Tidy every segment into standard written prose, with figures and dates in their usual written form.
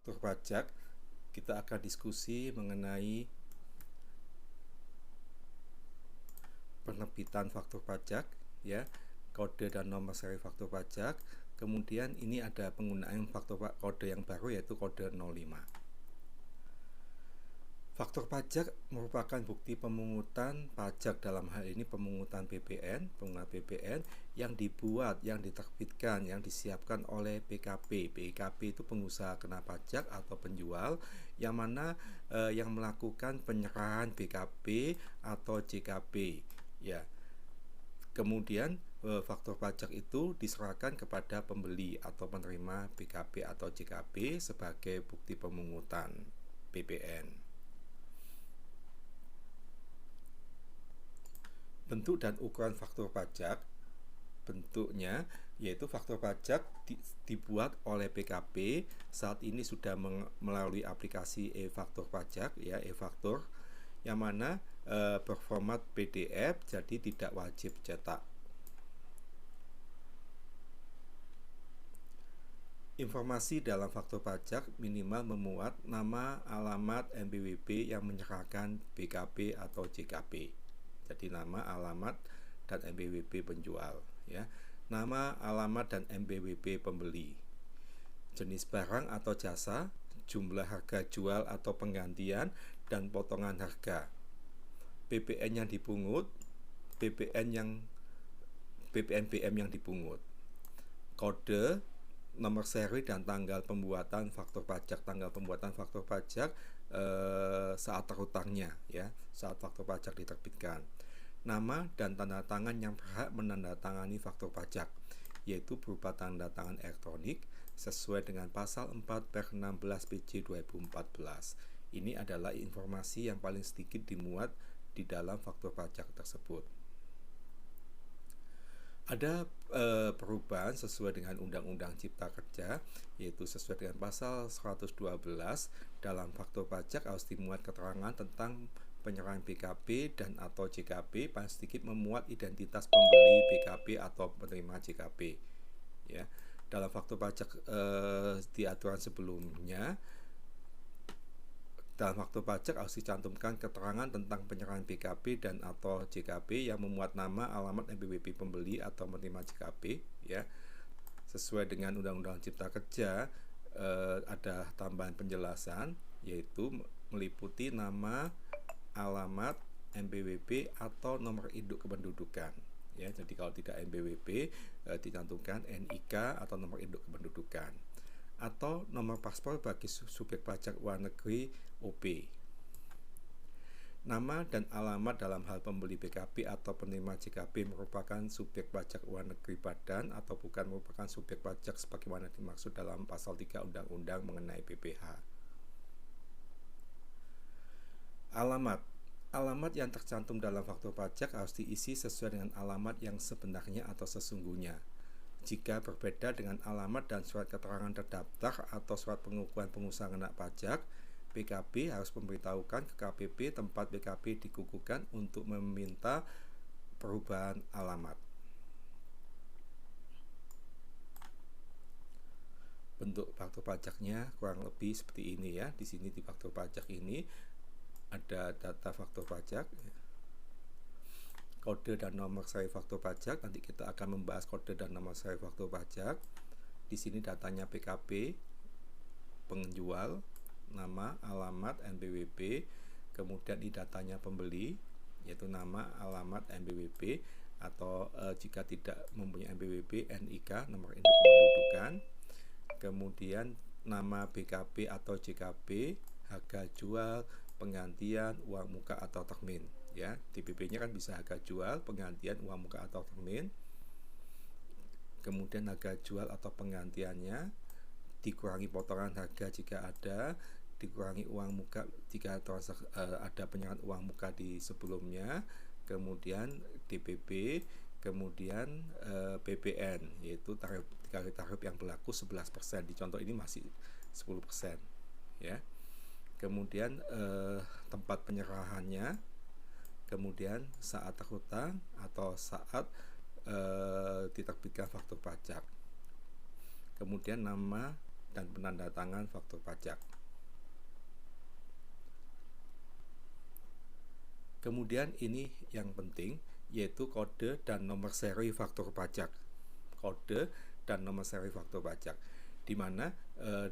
faktur pajak, kita akan diskusi mengenai penerbitan faktur pajak, ya, kode dan nomor seri faktur pajak. Kemudian ini ada penggunaan faktur kode yang baru, yaitu kode 05. Faktur pajak merupakan bukti pemungutan pajak, dalam hal ini pemungutan PPN yang dibuat, yang diterbitkan, yang disiapkan oleh PKP. PKP itu pengusaha kena pajak atau penjual, yang mana yang melakukan penyerahan BKP atau JKP, ya. Kemudian faktur pajak itu diserahkan kepada pembeli atau penerima BKP atau JKP sebagai bukti pemungutan PPN. Bentuk dan ukuran faktur pajak. Bentuknya yaitu faktur pajak dibuat oleh PKP, saat ini sudah melalui aplikasi e-faktur pajak, ya, e-faktur, yang mana berformat PDF, jadi tidak wajib cetak. Informasi dalam faktur pajak minimal memuat nama, alamat, NPWP yang menyerahkan BKP atau JKP. Jadi nama, alamat, dan NPWP penjual, ya. Nama, alamat, dan NPWP pembeli. Jenis barang atau jasa, jumlah harga jual atau penggantian, dan potongan harga. PPN yang dipungut, BM yang dipungut. Kode, nomor seri, dan tanggal pembuatan faktur pajak. Tanggal pembuatan faktur pajak saat terhutangnya, ya, saat faktur pajak diterbitkan. Nama dan tanda tangan yang berhak menandatangani faktur pajak, yaitu berupa tanda tangan elektronik sesuai dengan pasal 4/16 PJ 2014. Ini adalah informasi yang paling sedikit dimuat di dalam faktur pajak tersebut. Ada perubahan sesuai dengan Undang-Undang Cipta Kerja, yaitu sesuai dengan pasal 112, dalam faktur pajak harus dimuat keterangan tentang penyerahan BKP dan atau JKP, paling sedikit memuat identitas pembeli BKP atau penerima JKP, ya. Dalam faktur pajak di aturan sebelumnya, dalam faktur pajak harus dicantumkan keterangan tentang penyerahan BKP dan atau JKP yang memuat nama, alamat, NPWP pembeli atau penerima JKP, ya. Sesuai dengan Undang-Undang Cipta Kerja, ada tambahan penjelasan, yaitu meliputi nama, alamat, NPWP atau nomor induk kependudukan, ya. Jadi kalau tidak NPWP, dicantumkan NIK atau nomor induk kependudukan, atau nomor paspor bagi subjek pajak luar negeri OP. Nama dan alamat dalam hal pembeli BKP atau penerima JKP merupakan subjek pajak luar negeri badan atau bukan merupakan subjek pajak sebagaimana dimaksud dalam pasal 3 Undang-Undang mengenai PPh. Alamat yang tercantum dalam faktur pajak harus diisi sesuai dengan alamat yang sebenarnya atau sesungguhnya. Jika berbeda dengan alamat dan surat keterangan terdaftar atau surat pengakuan pengusaha kena pajak, PKP harus memberitahukan ke KPP tempat PKP dikukuhkan untuk meminta perubahan alamat. Bentuk faktur pajaknya kurang lebih seperti ini, ya. Di sini di faktur pajak ini ada data faktur pajak, kode dan nomor seri faktur pajak. Nanti kita akan membahas kode dan nomor seri faktur pajak. Di sini datanya PKP, penjual, nama, alamat, NPWP. Kemudian di datanya pembeli, yaitu nama, alamat, NPWP, atau jika tidak mempunyai NPWP, NIK, nomor induk kependudukan. Kemudian nama BKP atau JKP, harga jual, penggantian, uang muka atau termin, ya. DPP-nya kan bisa harga jual, penggantian, uang muka atau termin. Kemudian harga jual atau penggantiannya dikurangi potongan harga jika ada, dikurangi uang muka jika ada penyerahan uang muka di sebelumnya, kemudian DPP, kemudian PPN, yaitu tarif yang berlaku 11%. Di contoh ini masih 10%, ya. Kemudian tempat penyerahannya, kemudian saat terhutang atau saat diterbitkan faktur pajak. Kemudian nama dan penandatangan faktur pajak. Kemudian ini yang penting, yaitu kode dan nomor seri faktur pajak. Kode dan nomor seri faktur pajak, di mana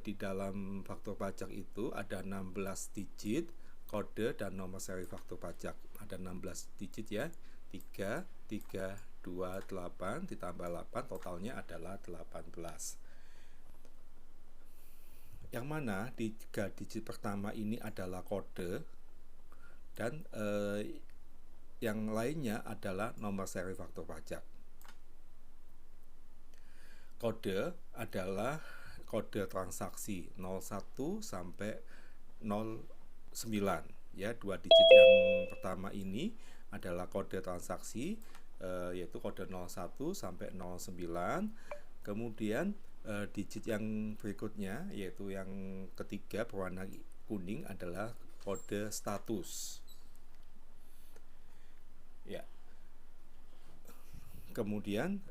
di dalam faktur pajak itu ada 16 digit kode dan nomor seri faktur pajak. Ada 16 digit ya, 3, 3, 2, 8 ditambah 8, totalnya adalah 18. Yang mana di 3 digit pertama ini adalah kode, dan yang lainnya adalah nomor seri faktur pajak. Kode adalah kode transaksi 01 sampai 09 ya. 2 digit yang pertama ini adalah kode transaksi, yaitu kode 01 sampai 09. Kemudian digit yang berikutnya, yaitu yang ketiga berwarna kuning, adalah kode status ya. Kemudian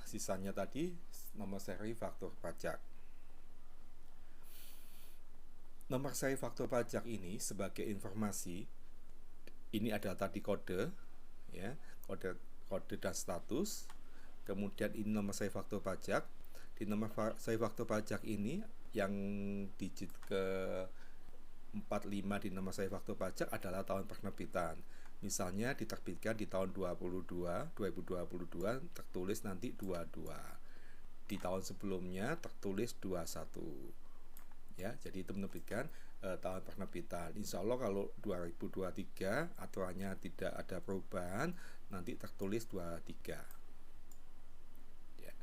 sisanya tadi nomor seri faktur pajak. Nomor seri faktur pajak ini sebagai informasi, ini adalah tadi kode ya, kode dan status. Kemudian ini nomor seri faktur pajak. Di nomor seri faktur pajak ini yang digit ke 45 di nomor seri faktur pajak adalah tahun penerbitan. Misalnya diterbitkan di tahun 2022 tertulis nanti 22. Di tahun sebelumnya tertulis 21. Ya, jadi itu menerbitkan tahun penerbitan. Insya Allah kalau 2023 aturannya tidak ada perubahan, nanti tertulis 23. Ya.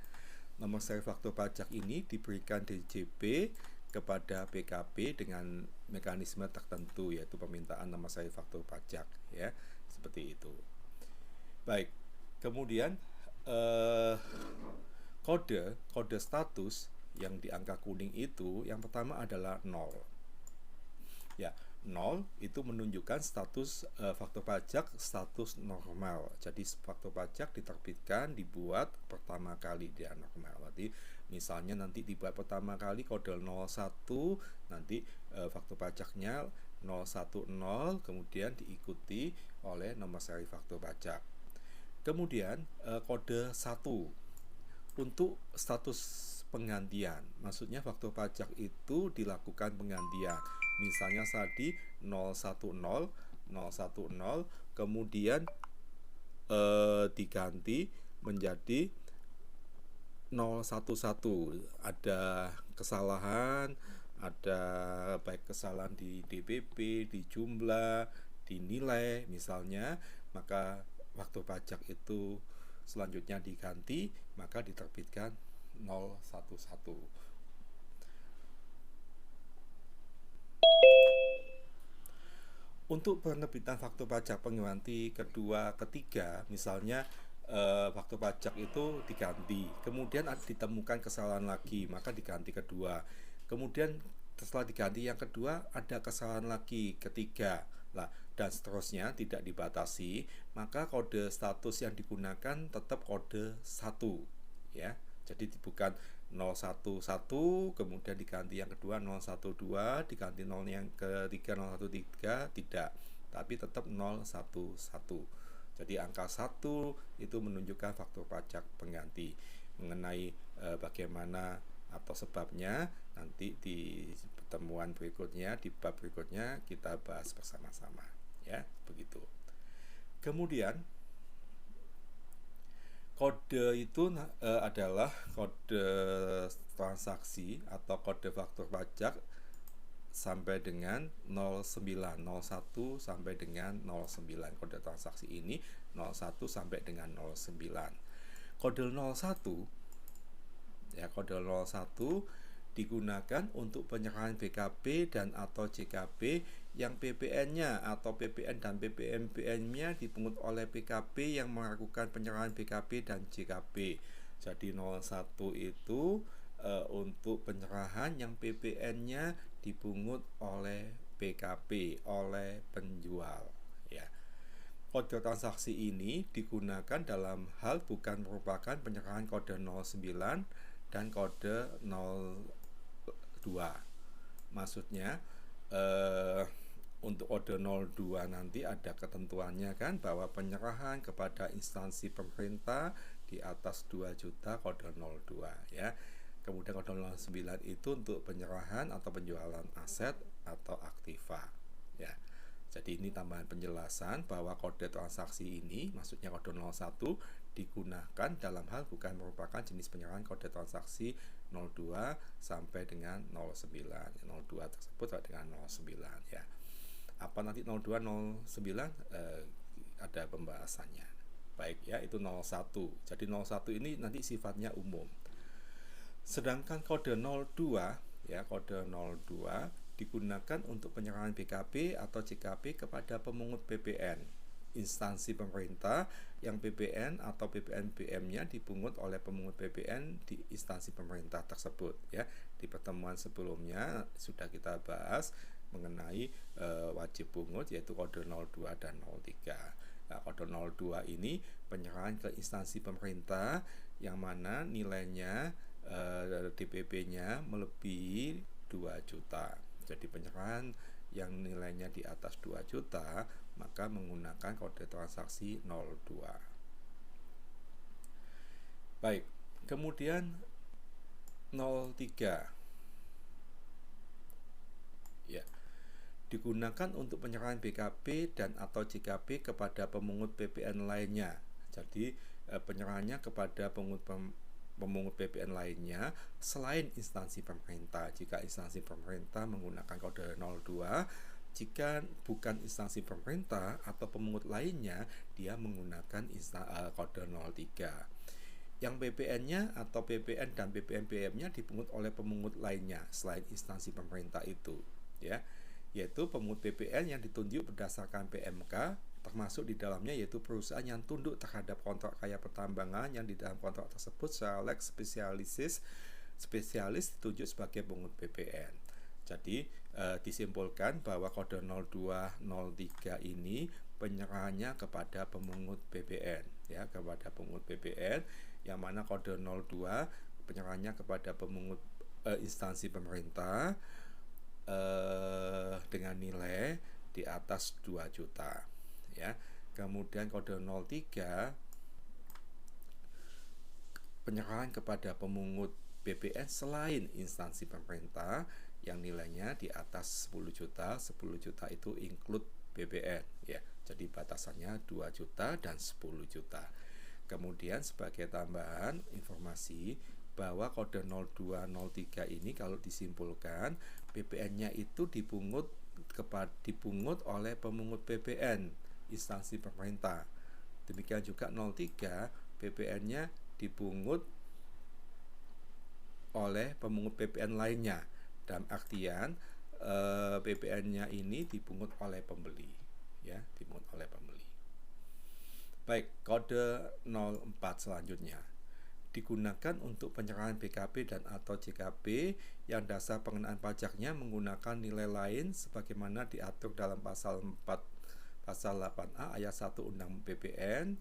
Nomor seri faktur pajak ini diberikan DJP kepada PKP dengan mekanisme tertentu, yaitu permintaan nomor seri faktur pajak ya, seperti itu. Baik, kemudian kode status yang di angka kuning itu, yang pertama adalah 0 ya. 0 itu menunjukkan status faktur pajak status normal. Jadi faktur pajak diterbitkan, dibuat pertama kali dia normal. Berarti misalnya nanti dibuat pertama kali kode 01, nanti faktur pajaknya 010, kemudian diikuti oleh nomor seri faktur pajak. Kemudian kode 1 untuk status penggantian. Maksudnya faktur pajak itu dilakukan penggantian. Misalnya tadi 010, kemudian diganti menjadi 011. Ada kesalahan, ada baik kesalahan di DPP, di jumlah, di nilai misalnya, maka faktur pajak itu selanjutnya diganti, maka diterbitkan 011. Untuk penerbitan faktur pajak pengganti kedua, ketiga, misalnya faktur pajak itu diganti, kemudian ditemukan kesalahan lagi, maka diganti kedua. Kemudian setelah diganti yang kedua ada kesalahan lagi, ketiga. Nah, dan seterusnya, tidak dibatasi, maka kode status yang digunakan tetap kode 1 ya. Jadi bukan 011 kemudian diganti yang kedua 012, diganti 0 yang ketiga 013, tidak, tapi tetap 011. Jadi angka 1 itu menunjukkan faktur pajak pengganti. Mengenai bagaimana atau sebabnya, nanti di pertemuan berikutnya, di bab berikutnya kita bahas bersama-sama ya, begitu. Kemudian kode itu adalah kode transaksi atau kode faktur pajak sampai dengan 09, 01 sampai dengan 09. Kode transaksi ini 01 sampai dengan 09. Kode 01 ya, kode 01 digunakan untuk penyerahan BKP dan atau JKP yang PPN-nya atau PPN dan PPNBM-nya dipungut oleh PKP yang melakukan penyerahan BKP dan JKP. Jadi 01 itu untuk penyerahan yang PPN-nya dipungut oleh PKP, oleh penjual ya. Kode transaksi ini digunakan dalam hal bukan merupakan penyerahan kode 09 dan kode Maksudnya untuk kode 02 nanti ada ketentuannya kan, bahwa penyerahan kepada instansi pemerintah di atas 2 juta kode 02 ya. Kemudian kode 09 itu untuk penyerahan atau penjualan aset atau aktiva ya. Jadi ini tambahan penjelasan bahwa kode transaksi ini, maksudnya kode 01, digunakan dalam hal bukan merupakan jenis penyerahan kode transaksi 02 sampai dengan 09. 02 tersebut sampai dengan 09 ya. Apa nanti 02 09 ada pembahasannya. Baik ya, itu 01. Jadi 01 ini nanti sifatnya umum. Sedangkan kode 02 ya, kode 02 digunakan untuk penyerahan BKP atau JKP kepada pemungut PPN, instansi pemerintah yang PPN atau PPNBM-nya dipungut oleh pemungut PPN di instansi pemerintah tersebut ya. Di pertemuan sebelumnya sudah kita bahas mengenai wajib pungut, yaitu kode 02 dan 03. Nah, kode 02 ini penyerahan ke instansi pemerintah yang mana nilainya DPP-nya melebihi 2 juta. Jadi penyerahan yang nilainya di atas 2 juta maka menggunakan kode transaksi 02. Baik, kemudian 03 ya, digunakan untuk penyerahan BKP dan atau JKP kepada pemungut PPN lainnya. Jadi penyerahannya kepada pemungut PPN lainnya selain instansi pemerintah. Jika instansi pemerintah menggunakan kode 02, jika bukan instansi pemerintah atau pemungut lainnya, dia menggunakan kode 03. Yang PPN-nya atau PPN dan PPNBM-nya dipungut oleh pemungut lainnya selain instansi pemerintah itu ya, yaitu pemungut PPN yang ditunjuk berdasarkan PMK, termasuk di dalamnya yaitu perusahaan yang tunduk terhadap kontrak karya pertambangan yang di dalam kontrak tersebut secara lex spesialis ditunjuk sebagai pemungut PPN. Jadi disimpulkan bahwa kode 0203 ini penyerahannya kepada pemungut PPN ya, kepada pemungut PPN, yang mana kode 02 penyerahannya kepada pemungut instansi pemerintah dengan nilai di atas 2 juta ya. Kemudian kode 03 penyerahan kepada pemungut PPN selain instansi pemerintah yang nilainya di atas 10 juta. 10 juta itu include PPN ya. Jadi batasannya 2 juta dan 10 juta. Kemudian sebagai tambahan informasi bahwa kode 0203 ini kalau disimpulkan PPN-nya itu dipungut oleh pemungut PPN instansi pemerintah. Demikian juga 03 PPN-nya dipungut oleh pemungut PPN lainnya. Dalam artian PPN-nya ini dipungut oleh pembeli ya, dipungut oleh pembeli. Baik, kode 04 selanjutnya digunakan untuk penyerahan BKP dan atau JKP yang dasar pengenaan pajaknya menggunakan nilai lain sebagaimana diatur dalam pasal 8A ayat 1 Undang PPN,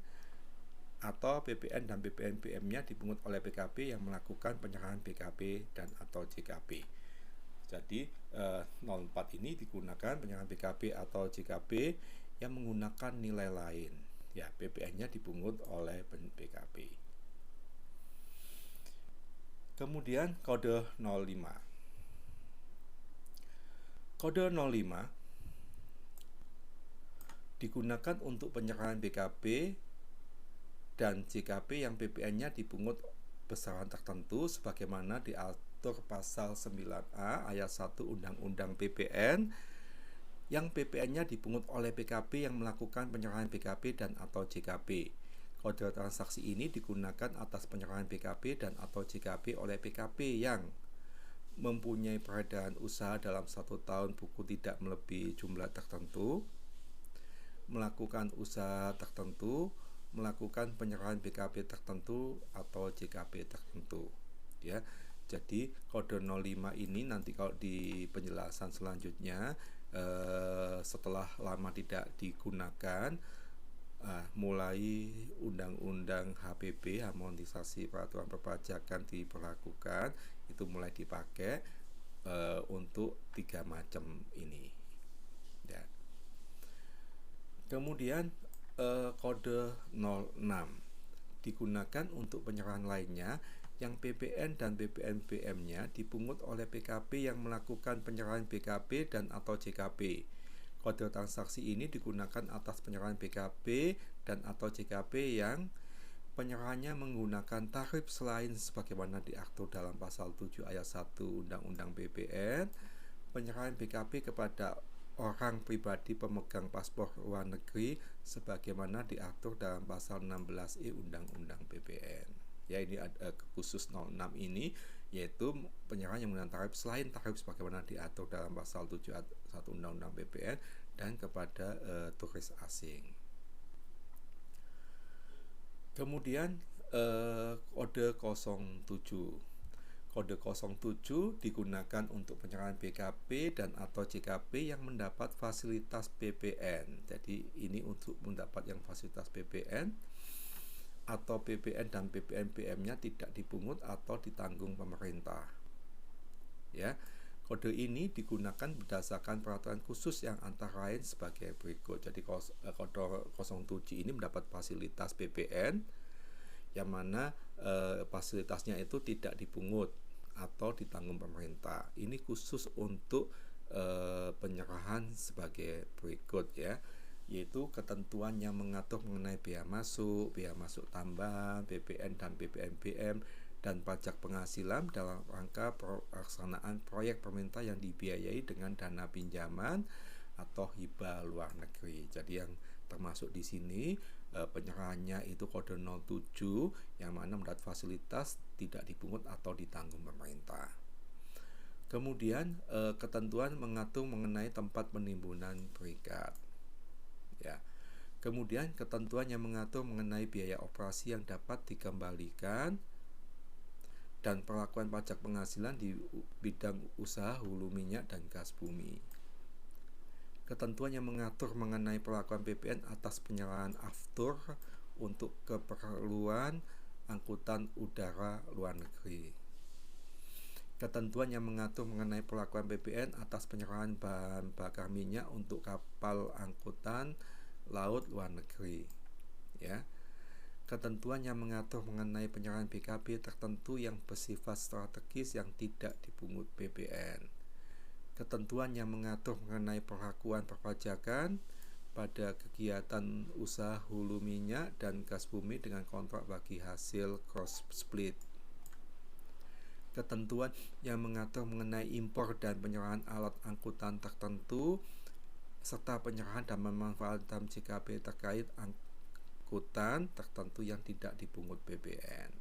atau PPN dan PPNBM-nya dipungut oleh PKP yang melakukan penyerahan BKP dan atau JKP. Jadi 04 ini digunakan penyerahan BKP atau JKP yang menggunakan nilai lain ya, PPN-nya dipungut oleh PKP. Kemudian kode 05. Kode 05 digunakan untuk penyerahan BKP dan JKP yang PPN-nya dipungut besaran tertentu sebagaimana diatur pasal 9A ayat 1 Undang-Undang PPN, yang PPN-nya dipungut oleh PKP yang melakukan penyerahan BKP dan atau JKP. Kode transaksi ini digunakan atas penyerahan BKP dan atau JKP oleh PKP yang mempunyai peredaran usaha dalam 1 tahun buku tidak melebihi jumlah tertentu, melakukan usaha tertentu, melakukan penyerahan BKP tertentu atau JKP tertentu ya. Jadi kode 05 ini nanti kalau di penjelasan selanjutnya setelah lama tidak digunakan, mulai Undang-Undang HPP, harmonisasi peraturan perpajakan, diberlakukan, itu mulai dipakai. untuk 3 macam ini ya. Kemudian kode 06 digunakan untuk penyerahan lainnya yang PPN dan PPNBM-nya dipungut oleh PKP yang melakukan penyerahan BKP dan atau JKP. Kode transaksi ini digunakan atas penyerahan BKP dan atau JKP yang penyerahannya menggunakan tarif selain sebagaimana diatur dalam pasal 7 ayat 1 Undang-Undang PPN. Penyerahan BKP kepada orang pribadi pemegang paspor luar negeri sebagaimana diatur dalam pasal 16E Undang-Undang PPN. Ya, ini ada khusus 06 ini, yaitu penyerahan yang menggunakan tarif selain tarif sebagaimana diatur dalam pasal 7 ayat 1 Undang-Undang PPN dan kepada turis asing. Kemudian kode 07. Kode 07 digunakan untuk penyerahan BKP dan atau JKP yang mendapat fasilitas PPN. Jadi ini untuk mendapat yang fasilitas PPN atau PPN dan PPNBM-nya tidak dipungut atau ditanggung pemerintah. Ya. Kode ini digunakan berdasarkan peraturan khusus yang antara lain sebagai berikut. Jadi kode 07 ini mendapat fasilitas PPN yang mana fasilitasnya itu tidak dipungut atau ditanggung pemerintah. Ini khusus untuk penyerahan sebagai berikut ya, yaitu ketentuan yang mengatur mengenai biaya masuk tambahan, PPN dan PPNBM dan pajak penghasilan dalam rangka pelaksanaan proyek pemerintah yang dibiayai dengan dana pinjaman atau hibah luar negeri. Jadi yang termasuk di sini penyerahannya itu kode 07 yang mana mendapat fasilitas tidak dipungut atau ditanggung pemerintah. Kemudian ketentuan mengatur mengenai tempat penimbunan berikat. Ya. Kemudian ketentuan yang mengatur mengenai biaya operasi yang dapat dikembalikan dan perlakuan pajak penghasilan di bidang usaha hulu minyak dan gas bumi. Ketentuan yang mengatur mengenai perlakuan PPN atas penyerahan aftur untuk keperluan angkutan udara luar negeri. Ketentuan yang mengatur mengenai perlakuan PPN atas penyerahan bahan bakar minyak untuk kapal angkutan laut luar negeri. Ya. Ketentuan yang mengatur mengenai penyerahan BKP tertentu yang bersifat strategis yang tidak dipungut PPN. Ketentuan yang mengatur mengenai perlakuan perpajakan pada kegiatan usaha hulu minyak dan gas bumi dengan kontrak bagi hasil cross split. Ketentuan yang mengatur mengenai impor dan penyerahan alat angkutan tertentu serta penyerahan dan pemanfaatan JKP terkait angkutan tertentu yang tidak dipungut PPN.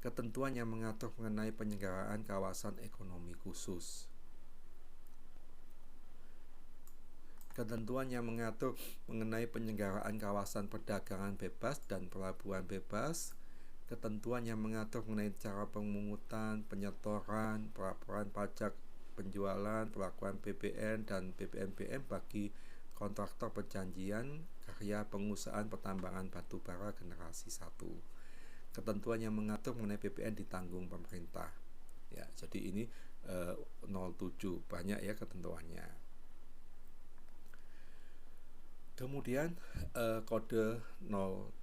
Ketentuan yang mengatur mengenai penyelenggaraan kawasan ekonomi khusus. Ketentuan yang mengatur mengenai penyelenggaraan kawasan perdagangan bebas dan pelabuhan bebas. Ketentuan yang mengatur mengenai cara pemungutan, penyetoran, pelaporan pajak penjualan, perlakuan PPN dan PPNBM bagi kontraktor perjanjian karya pengusahaan pertambangan batu bara generasi 1. Ketentuan yang mengatur mengenai PPN ditanggung pemerintah. Ya, jadi ini 07 banyak ya ketentuannya. Kemudian kode 08.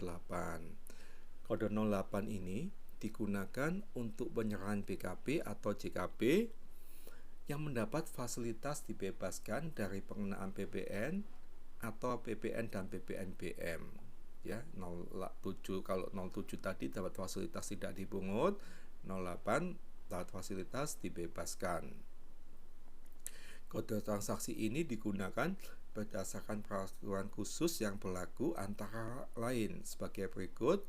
Kode 08 ini digunakan untuk penyerahan BKP atau JKP yang mendapat fasilitas dibebaskan dari pengenaan PPN atau PPN dan PPNBM. Ya, 07 kalau 07 tadi dapat fasilitas tidak dipungut, 08 dapat fasilitas dibebaskan. Kode transaksi ini digunakan berdasarkan peraturan khusus yang berlaku antara lain sebagai berikut.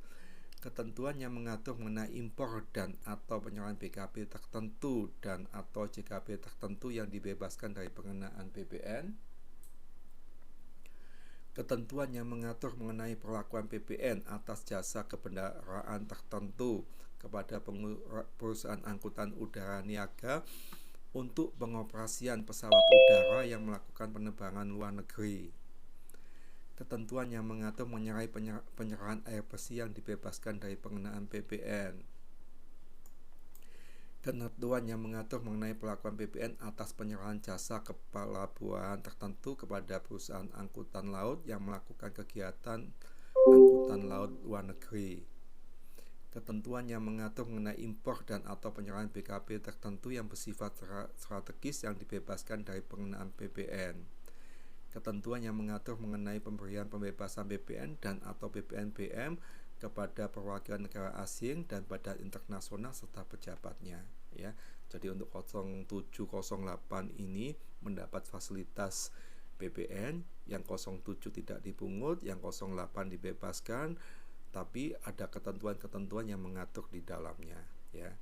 Ketentuan yang mengatur mengenai impor dan atau penyerahan BKP tertentu dan atau JKP tertentu yang dibebaskan dari pengenaan PPN. Ketentuan yang mengatur mengenai perlakuan PPN atas jasa kebendaraan tertentu kepada perusahaan angkutan udara niaga untuk pengoperasian pesawat udara yang melakukan penerbangan luar negeri. Ketentuan yang mengatur mengenai penyerahan air bersih yang dibebaskan dari pengenaan PPN. Ketentuan yang mengatur mengenai pelakuan PPN atas penyerahan jasa kepelabuhan tertentu kepada perusahaan angkutan laut yang melakukan kegiatan angkutan laut luar negeri. Ketentuan yang mengatur mengenai impor dan atau penyerahan BKP tertentu yang bersifat strategis yang dibebaskan dari pengenaan PPN. Ketentuan yang mengatur mengenai pemberian pembebasan PPN dan atau PPNBM kepada perwakilan negara asing dan badan internasional serta pejabatnya, ya. Jadi untuk 0708 ini mendapat fasilitas PPN, yang 07 tidak dipungut, yang 08 dibebaskan, tapi ada ketentuan-ketentuan yang mengatur di dalamnya, ya.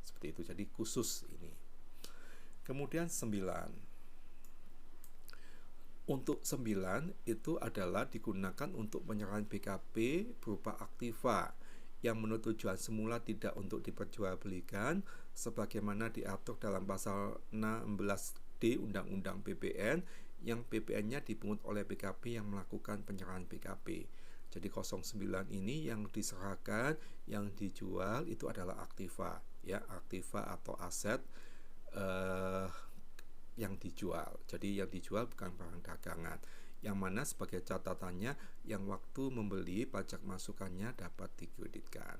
Seperti itu. Jadi khusus ini. Kemudian 9. Untuk 9 itu adalah digunakan untuk penyerahan BKP berupa aktiva yang menurut tujuan semula tidak untuk diperjualbelikan sebagaimana diatur dalam pasal 16D Undang-Undang PPN, yang PPN-nya dipungut oleh BKP yang melakukan penyerahan BKP. Jadi 09 ini yang diserahkan, yang dijual itu adalah aktiva, ya, aktiva atau aset yang dijual. Jadi yang dijual bukan barang dagangan. Yang mana sebagai catatannya, yang waktu membeli pajak masukannya dapat dikreditkan.